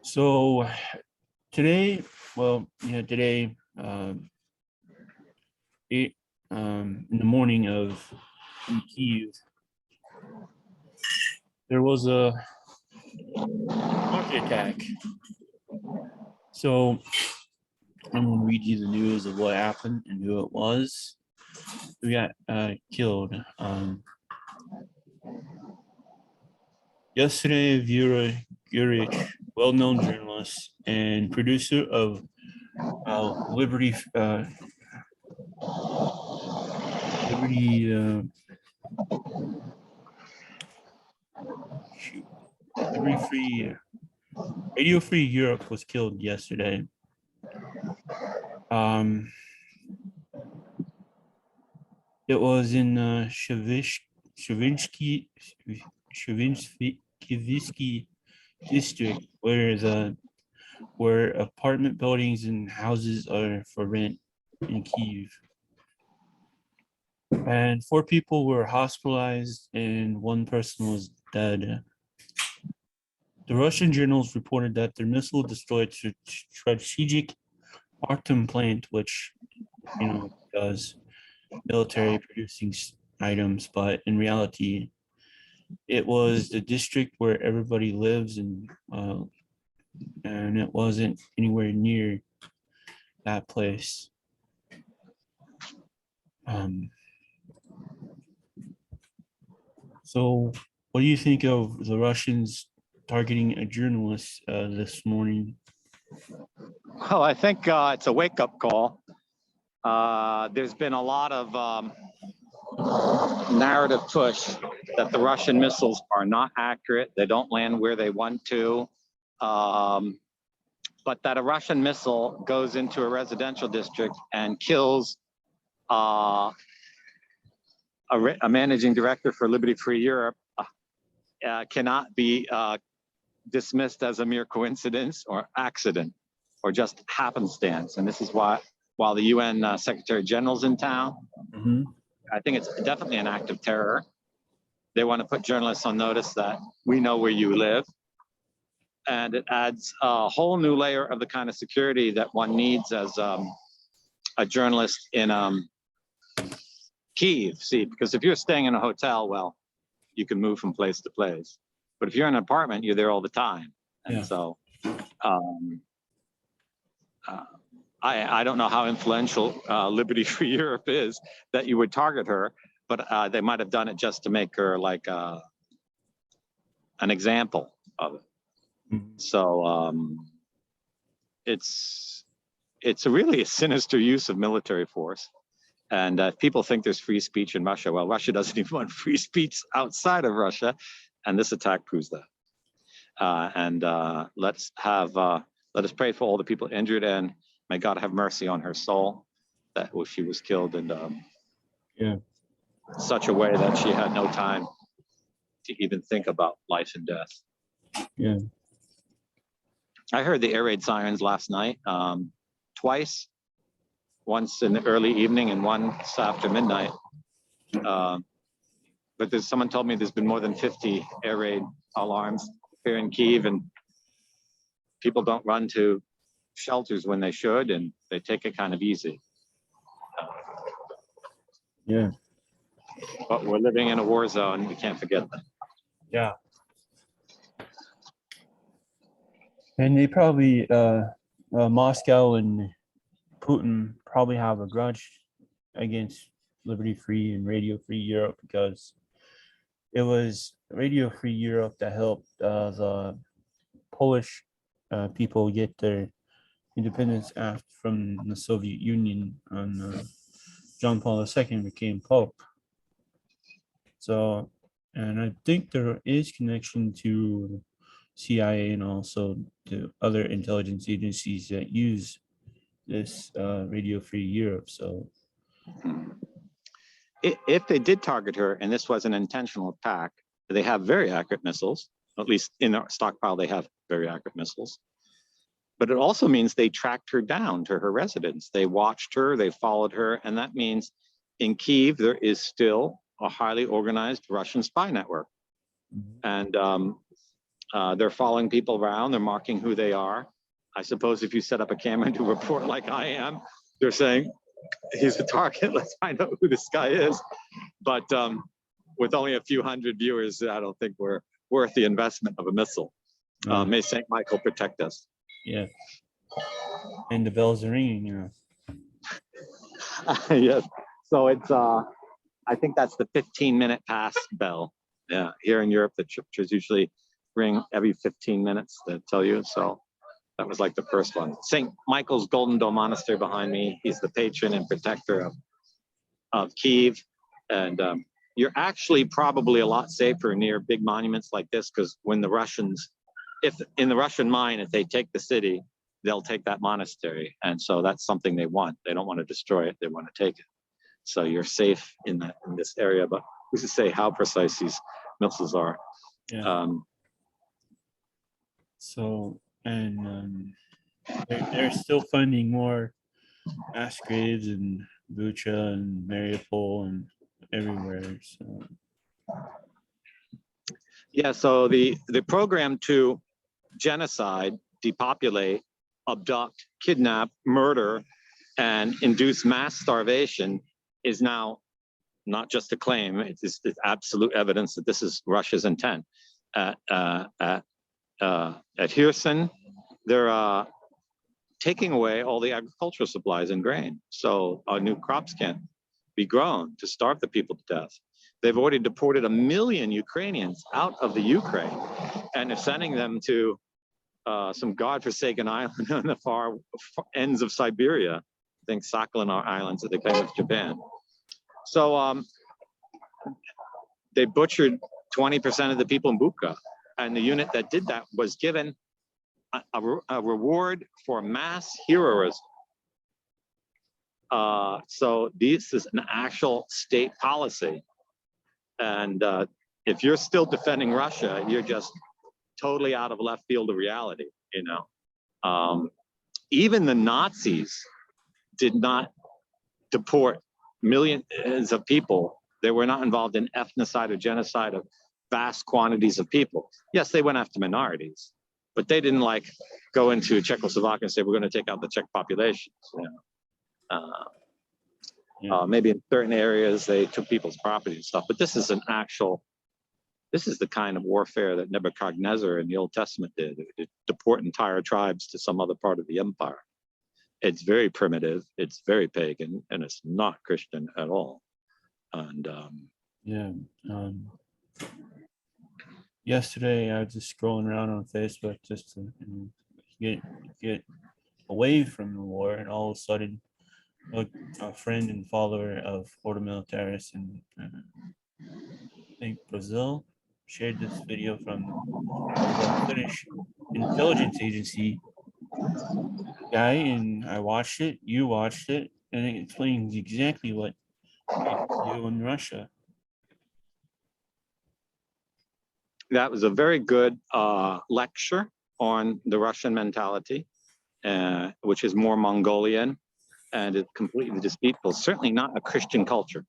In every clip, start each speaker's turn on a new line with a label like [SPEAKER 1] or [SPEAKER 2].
[SPEAKER 1] So today, today, it, in the morning of in Kyiv, there was a market attack. So I'm gonna read you the news of what happened and who it was. We got killed. Yesterday, Vera Gurich, well-known journalist and producer of Liberty Liberty Liberty Free Radio Free Europe was killed yesterday. It was in Shavinsky district where apartment buildings and houses are for rent in Kyiv. And 4 people were hospitalized and 1 person was dead. The Russian journals reported that their missile destroyed strategic Artem plant, which does military producing items, but in reality, it was the district where everybody lives, and it wasn't anywhere near that place. So what do you think of the Russians targeting a journalist this morning?
[SPEAKER 2] Well, I think it's a wake-up call. There's been a lot of narrative push that the Russian missiles are not accurate. They don't land where they want to. But that a Russian missile goes into a residential district and kills a managing director for Liberty Free Europe cannot be dismissed as a mere coincidence or accident or just happenstance. And this is why, while the UN Secretary General's in town, I think it's definitely an act of terror. They want to put journalists on notice that we know where you live. And it adds a whole new layer of the kind of security that one needs as a journalist in Kyiv. See, because if you're staying in a hotel, well, you can move from place to place. But if you're in an apartment, you're there all the time. And so I don't know how influential Liberty Free Europe is that you would target her, but they might have done it just to make her like an example of it. So it's really a sinister use of military force. And people think there's free speech in Russia. Well, Russia doesn't even want free speech outside of Russia, and this attack proves that. Let us pray for all the people injured, and may God have mercy on her soul, that she was killed in such a way that she had no time to even think about life and death.
[SPEAKER 1] Yeah.
[SPEAKER 2] I heard the air raid sirens last night, twice, once in the early evening and once after midnight. But someone told me there's been more than 50 air raid alarms here in Kyiv, and people don't run to shelters when they should, and they take it kind of easy. But we're living in a war zone. We can't forget that.
[SPEAKER 1] Yeah. And they probably, Moscow and Putin probably have a grudge against Liberty Free and Radio Free Europe, because it was Radio Free Europe that helped the Polish people get their independence from the Soviet Union, and John Paul II became Pope. So, and I think there is connection to CIA and also to other intelligence agencies that use this Radio Free Europe. So
[SPEAKER 2] if they did target her and this was an intentional attack, they have very accurate missiles. At least in their stockpile, they have very accurate missiles. But it also means they tracked her down to her residence. They watched her, they followed her, and that means in Kyiv, there is still a highly organized Russian spy network. And They're following people around. They're marking who they are. I suppose if you set up a camera and do a report like I am, they're saying, he's a target. Let's find out who this guy is. But with only a few hundred viewers, I don't think we're worth the investment of a missile. May St. Michael protect us.
[SPEAKER 1] Yeah. And the bells are ringing, you know.
[SPEAKER 2] Yes. So it's, I think that's the 15-minute pass bell. Yeah. Here in Europe, the churches usually ring every 15 minutes to tell you. So that was like the first one. St. Michael's Golden Dome Monastery behind me. He's the patron and protector of Kyiv. And you're actually probably a lot safer near big monuments like this, because when the Russians, if in the Russian mind, if they take the city, they'll take that monastery. And so that's something they want. They don't want to destroy it. They want to take it. So you're safe in this area. But who's to say how precise these missiles are?
[SPEAKER 1] Yeah. So, and they're still finding more mass graves in Bucha and Mariupol and everywhere. So
[SPEAKER 2] yeah, so the program to genocide, depopulate, abduct, kidnap, murder, and induce mass starvation is now not just a claim, it's absolute evidence that this is Russia's intent. At Kherson, they're taking away all the agricultural supplies and grain. So our new crops can't be grown to starve the people to death. They've already deported 1 million Ukrainians out of the Ukraine, and they're sending them to some godforsaken island on the far ends of Siberia. I think Sakhalin Islands that they claim is Japan. So they butchered 20% of the people in Bucha, and the unit that did that was given a reward for mass heroism. So this is an actual state policy. And if you're still defending Russia, you're just totally out of left field of reality, you know. Even the Nazis did not deport millions of people. They were not involved in ethnocide or genocide of vast quantities of people. Yes, they went after minorities, but they didn't like go into Czechoslovakia and say, we're going to take out the Czech population. You know? Maybe in certain areas they took people's property and stuff, but this is an actual, this is the kind of warfare that Nebuchadnezzar in the Old Testament did. It deport entire tribes to some other part of the empire. It's very primitive, it's very pagan, and it's not Christian at all. And
[SPEAKER 1] yesterday I was just scrolling around on Facebook just to get away from the war, and all of a sudden a friend and follower of Ordo Militaris in I think Brazil shared this video from the Finnish intelligence agency guy, and I watched it, you watched it, and it explains exactly what they do in Russia.
[SPEAKER 2] that was a very good lecture on the Russian mentality, which is more Mongolian and it's completely deceitful. Certainly not a Christian culture.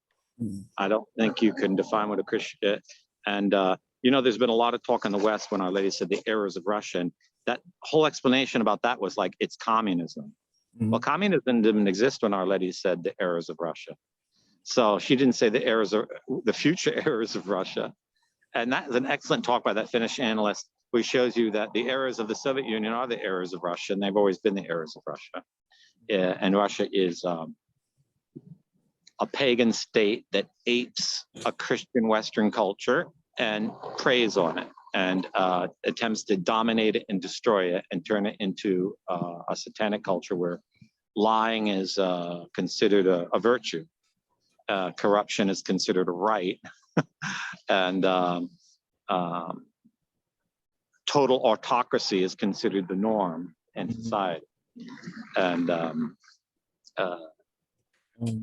[SPEAKER 2] I don't think you can define what a Christian is. And, you know, there's been a lot of talk in the West when Our Lady said the errors of Russia. And that whole explanation about that was like, it's communism. Well, communism didn't exist when Our Lady said the errors of Russia. So she didn't say the errors of the future errors of Russia. And that is an excellent talk by that Finnish analyst, who shows you that the errors of the Soviet Union are the errors of Russia, and they've always been the errors of Russia. And Russia is a pagan state that apes a Christian Western culture and preys on it, and attempts to dominate it and destroy it and turn it into a satanic culture where lying is considered a virtue, corruption is considered a right, and total autocracy is considered the norm in society. And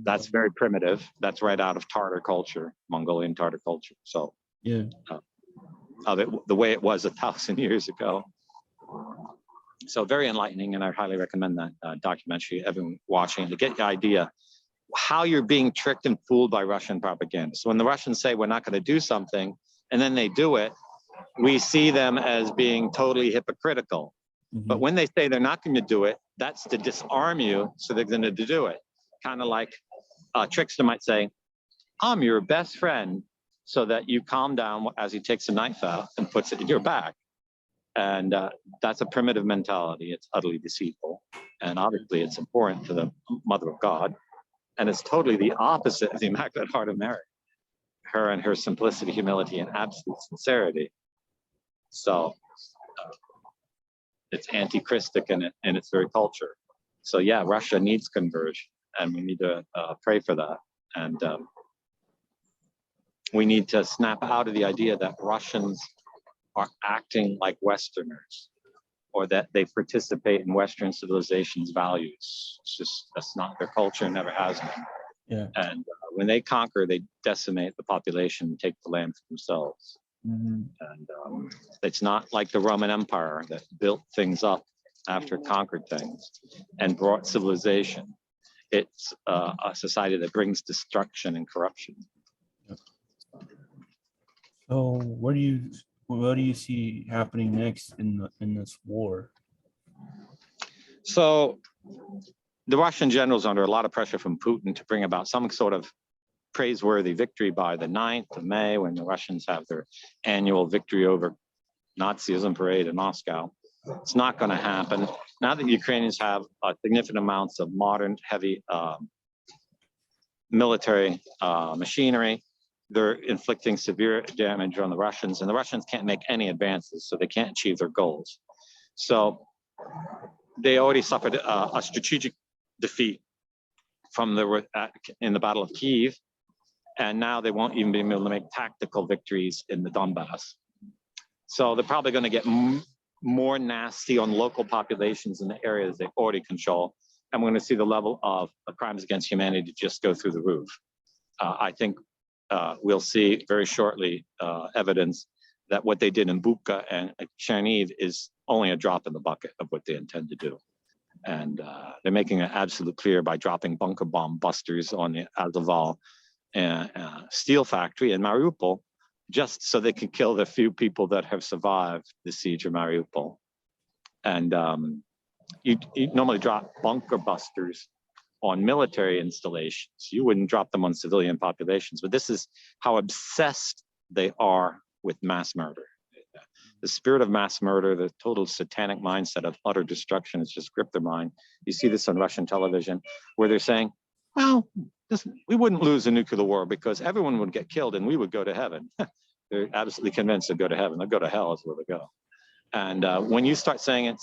[SPEAKER 2] that's very primitive. That's right out of Tartar culture, Mongolian Tartar culture. So
[SPEAKER 1] yeah,
[SPEAKER 2] the way it was 1,000 years ago. So very enlightening, and I highly recommend that documentary, everyone watching, to get the idea how you're being tricked and fooled by Russian propaganda. So when the Russians say we're not going to do something, and then they do it, we see them as being totally hypocritical. But when they say they're not going to do it, that's to disarm you, so they're going to do it. Kind of like a trickster might say, I'm your best friend, so that you calm down as he takes a knife out and puts it in your back. And that's a primitive mentality. It's utterly deceitful. And obviously it's important to the Mother of God. And it's totally the opposite of the Immaculate Heart of Mary. Her and her simplicity, humility, and absolute sincerity. So it's anti-Christic in its very culture. So yeah, Russia needs conversion, and we need to pray for that. And we need to snap out of the idea that Russians are acting like Westerners, or that they participate in Western civilization's values. It's just, that's not their culture, never has been.
[SPEAKER 1] Yeah.
[SPEAKER 2] And when they conquer, they decimate the population and take the land for themselves. And it's not like the Roman Empire that built things up after it conquered things and brought civilization. It's a society that brings destruction and corruption.
[SPEAKER 1] So what do you see happening next in this war?
[SPEAKER 2] So the Russian generals are under a lot of pressure from Putin to bring about some sort of praiseworthy victory by the 9th of May, when the Russians have their annual victory over Nazism parade in Moscow. It's not going to happen. Now that Ukrainians have significant amounts of modern, heavy military machinery, they're inflicting severe damage on the Russians, and the Russians can't make any advances, so they can't achieve their goals. So they already suffered a strategic defeat from in the Battle of Kyiv, and now they won't even be able to make tactical victories in the Donbass. So they're probably going to get more nasty on local populations in the areas they already control, and we're going to see the level of crimes against humanity just go through the roof. I think we'll see very shortly evidence that what they did in Bucha and Chernihiv is only a drop in the bucket of what they intend to do. And they're making it absolutely clear by dropping bunker bomb busters on the Azovstal steel factory in Mariupol, just so they can kill the few people that have survived the siege of Mariupol. And you normally drop bunker busters on military installations. You wouldn't drop them on civilian populations, but this is how obsessed they are with mass murder. The spirit of mass murder, the total satanic mindset of utter destruction has just gripped their mind. You see this on Russian television, where they're saying, well, we wouldn't lose a nuclear war because everyone would get killed and we would go to heaven. They're absolutely convinced they'll go to heaven. They'll go to hell is where they go. And when you start saying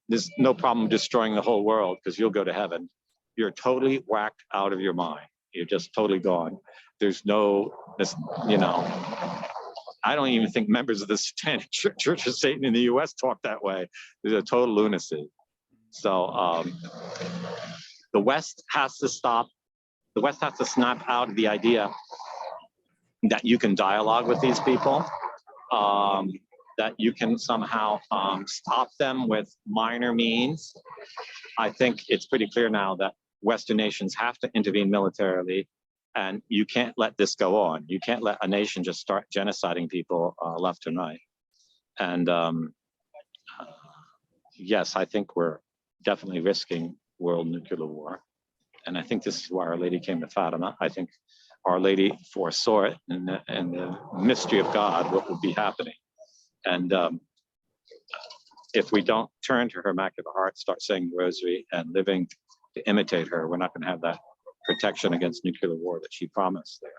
[SPEAKER 2] there's no problem destroying the whole world because you'll go to heaven, you're totally whacked out of your mind. You're just totally gone. There's no, I don't even think members of the Satanic Church of Satan in the US talk that way. There's a total lunacy. So the West has to stop. The West has to snap out of the idea that you can dialogue with these people, that you can somehow stop them with minor means. I think it's pretty clear now that Western nations have to intervene militarily, and you can't let this go on. You can't let a nation just start genociding people left and right. And yes, I think we're definitely risking world nuclear war. And I think this is why Our Lady came to Fatima. I think Our Lady foresaw it and the mystery of God, what would be happening. And if we don't turn to her Immaculate Heart, start saying the Rosary and living to imitate her, we're not going to have that protection against nuclear war that she promised there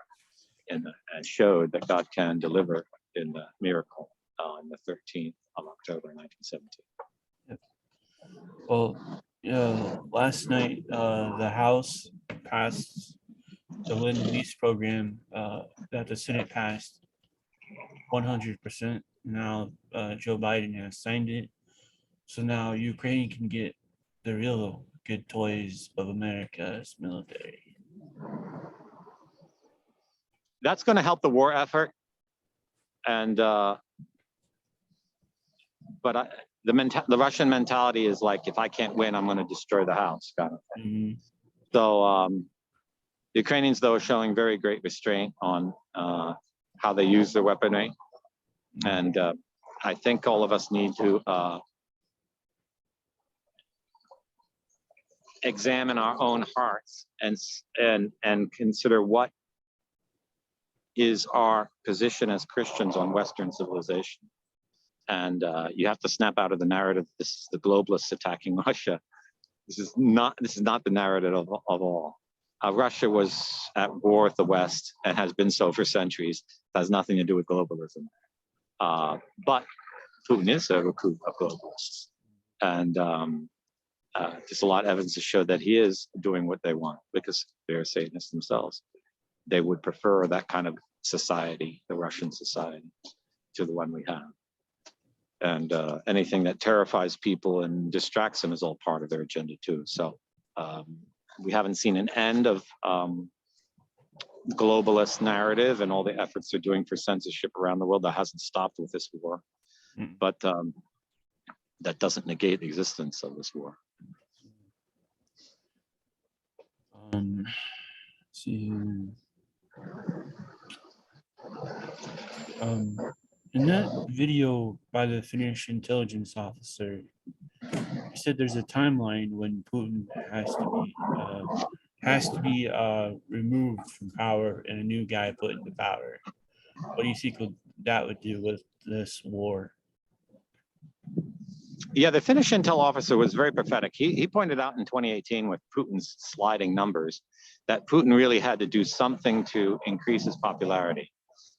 [SPEAKER 2] and showed that God can deliver in the miracle on the 13th of October, 1917.
[SPEAKER 1] Well, last night the House passed the Lend-Lease program that the Senate passed 100%. Now Joe Biden has signed it, so now Ukraine can get the real good toys of America's military.
[SPEAKER 2] That's going to help the war effort, and but the Russian mentality is like, if I can't win, I'm going to destroy the house, kind of thing. So the Ukrainians, though, are showing very great restraint on how they use their weaponry, And I think all of us need to examine our own hearts and consider what is our position as Christians on Western civilization. And you have to snap out of the narrative. This is the globalists attacking Russia. This is not the narrative of all. Russia was at war with the West and has been so for centuries. It has nothing to do with globalism. But Putin is a recruit of globalists. And there's a lot of evidence to show that he is doing what they want because they're Satanists themselves. They would prefer that kind of society, the Russian society, to the one we have. And anything that terrifies people and distracts them is all part of their agenda too. So we haven't seen an end of globalist narrative and all the efforts they're doing for censorship around the world. That hasn't stopped with this war, but that doesn't negate the existence of this war.
[SPEAKER 1] Let's see. In that video by the Finnish intelligence officer, he said there's a timeline when Putin has to be removed from power and a new guy put into power. What do you think that would do with this war?
[SPEAKER 2] Yeah, the Finnish intel officer was very prophetic. He pointed out in 2018 with Putin's sliding numbers that Putin really had to do something to increase his popularity.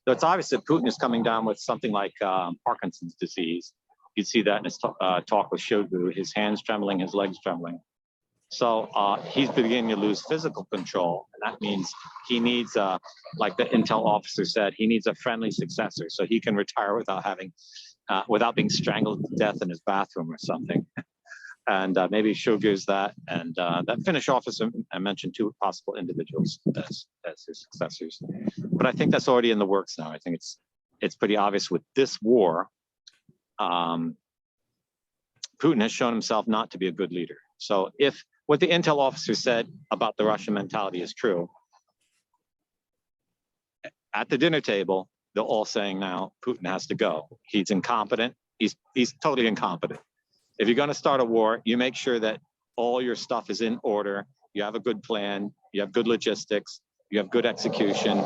[SPEAKER 2] So it's obvious that Putin is coming down with something like Parkinson's disease. You'd see that in his talk with Shoigu, his hands trembling, his legs trembling. So he's beginning to lose physical control. And that means he needs, like the intel officer said, he needs a friendly successor so he can retire without being strangled to death in his bathroom or something. And maybe Shoigu's that. And that Finnish officer, I mentioned two possible individuals as his successors. But I think that's already in the works now. I think it's pretty obvious with this war. Putin has shown himself not to be a good leader. So if what the intel officer said about the Russian mentality is true, at the dinner table, they're all saying now Putin has to go. He's incompetent. He's totally incompetent. If you're going to start a war, you make sure that all your stuff is in order. You have a good plan. You have good logistics. You have good execution,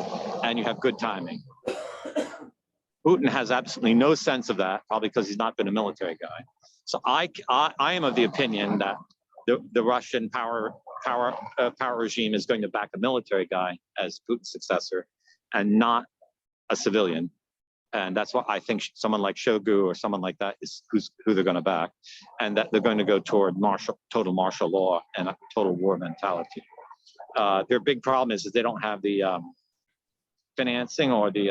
[SPEAKER 2] and you have good timing. Putin has absolutely no sense of that, probably because he's not been a military guy. So I am of the opinion that the Russian power regime is going to back a military guy as Putin's successor, and not a civilian. And that's why I think someone like Shoigu or someone like that is who they're going to back, and that they're going to go toward total martial law and a total war mentality. Their big problem is they don't have the financing or the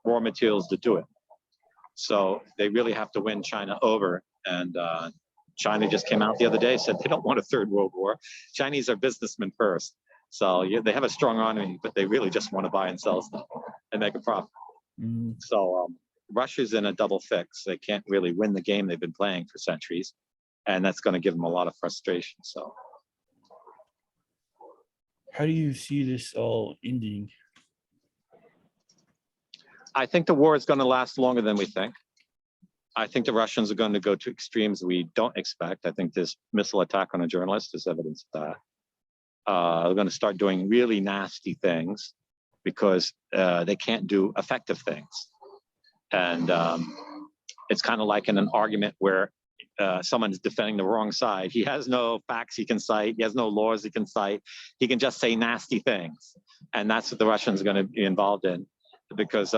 [SPEAKER 2] raw materials to do it. So they really have to win China over. And China just came out the other day, said they don't want a third world war. Chinese are businessmen first. So they have a strong army, but they really just want to buy and sell stuff and make a profit. So Russia's in a double fix. They can't really win the game they've been playing for centuries, and that's going to give them a lot of frustration. So
[SPEAKER 1] how do you see this all ending?
[SPEAKER 2] I think the war is going to last longer than we think. I think the Russians are going to go to extremes we don't expect. I think this missile attack on a journalist is evidence of that. They're going to start doing really nasty things because they can't do effective things. And it's kind of like in an argument where someone is defending the wrong side. He has no facts he can cite. He has no laws he can cite. He can just say nasty things. And that's what the Russians are going to be involved in, because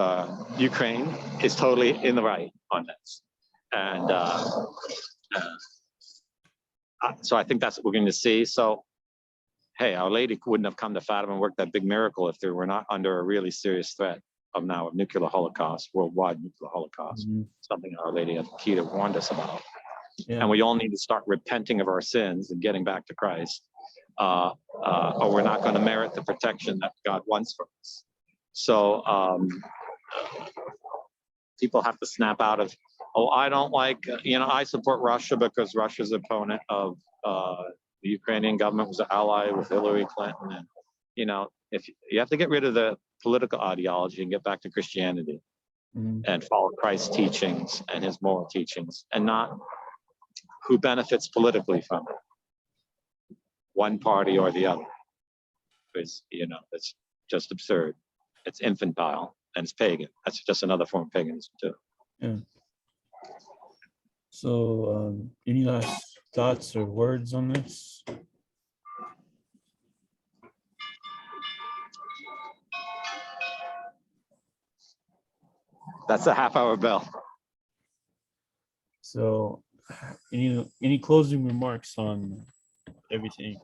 [SPEAKER 2] Ukraine is totally in the right on this. And so I think that's what we're going to see. So, hey, Our Lady wouldn't have come to Fatima and worked that big miracle if they were not under a really serious threat of now a nuclear holocaust, worldwide nuclear holocaust, something Our Lady of Kyiv warned us about. Yeah. And we all need to start repenting of our sins and getting back to Christ, or we're not going to merit the protection that God wants for us. So people have to snap out of, oh, I don't like, I support Russia because Russia's opponent of the Ukrainian government was an ally with Hillary Clinton. And, if you have to get rid of the political ideology and get back to Christianity. and follow Christ's teachings and his moral teachings, and not who benefits politically from it, one party or the other. Because, it's just absurd. It's infantile and it's pagan. That's just another form of paganism too.
[SPEAKER 1] Yeah. So, any last thoughts or words on this?
[SPEAKER 2] That's a half-hour bell.
[SPEAKER 1] So, any closing remarks on everything?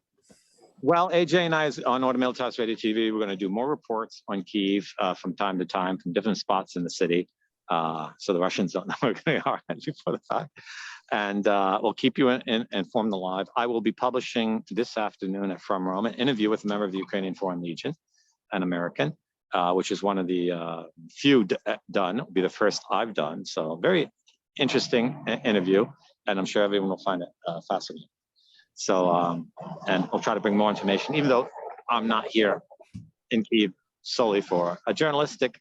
[SPEAKER 2] Well, AJ and I on Automilitaris Militaris Radio TV, we're going to do more reports on Kyiv from time to time from different spots in the city. So the Russians don't know where they are before the fact. And we'll keep you informed live. I will be publishing this afternoon at From Rome an interview with a member of the Ukrainian Foreign Legion, an American, which is one of the few done. It'll be the first I've done. So very interesting interview. And I'm sure everyone will find it fascinating. So, and we'll try to bring more information, even though I'm not here in Kyiv solely for a journalistic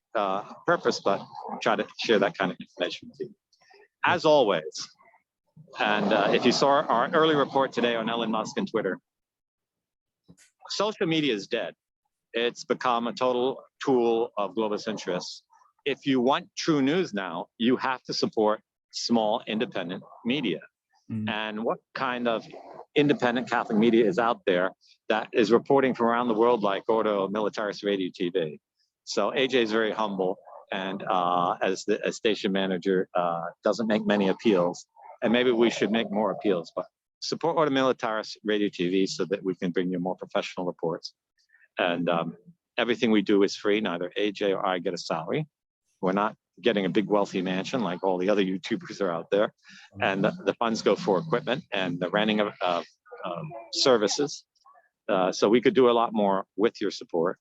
[SPEAKER 2] purpose, but try to share that kind of information with you. As always, and if you saw our early report today on Elon Musk and Twitter, social media is dead. It's become a total tool of globalist interests. If you want true news now, you have to support small independent media. And what kind of independent Catholic media is out there that is reporting from around the world, like Auto Militaris Radio TV? So AJ is very humble, and as the station manager, doesn't make many appeals. And maybe we should make more appeals, but support Auto Militaris Radio TV so that we can bring you more professional reports. And everything we do is free. Neither AJ or I get a salary. We're not getting a big wealthy mansion like all the other YouTubers are out there. And the funds go for equipment and the renting of services. So we could do a lot more with your support.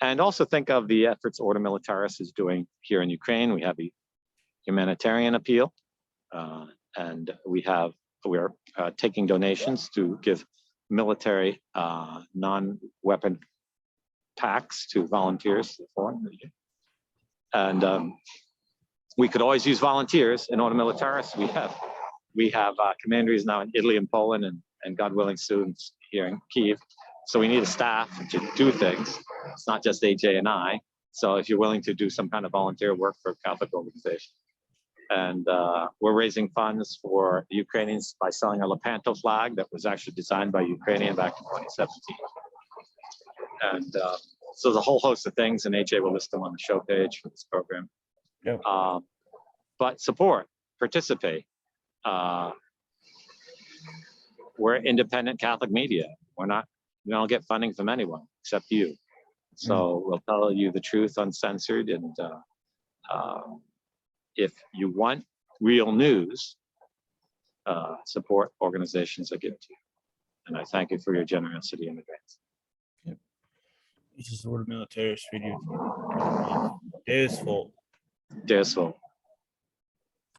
[SPEAKER 2] And also think of the efforts Order Militaris is doing here in Ukraine. We have a humanitarian appeal, and we're taking donations to give military non-weapon packs to volunteers. And we could always use volunteers in Order Militaris. We have commanderies now in Italy and Poland, and God willing soon here in Kyiv. So we need a staff to do things. It's not just AJ and I. So if you're willing to do some kind of volunteer work for a Catholic organization. And we're raising funds for the Ukrainians by selling a Lepanto flag that was actually designed by Ukrainian back in 2017. And so there's a whole host of things, and AJ will list them on the show page for this program.
[SPEAKER 1] Yeah.
[SPEAKER 2] But support, participate. We're independent Catholic media. We don't get funding from anyone except you. So we'll tell you the truth uncensored. And if you want real news, support organizations that give it to you. And I thank you for your generosity in advance.
[SPEAKER 1] Yep. This is Order Militaris Radio. Day is full.
[SPEAKER 2] Day is full.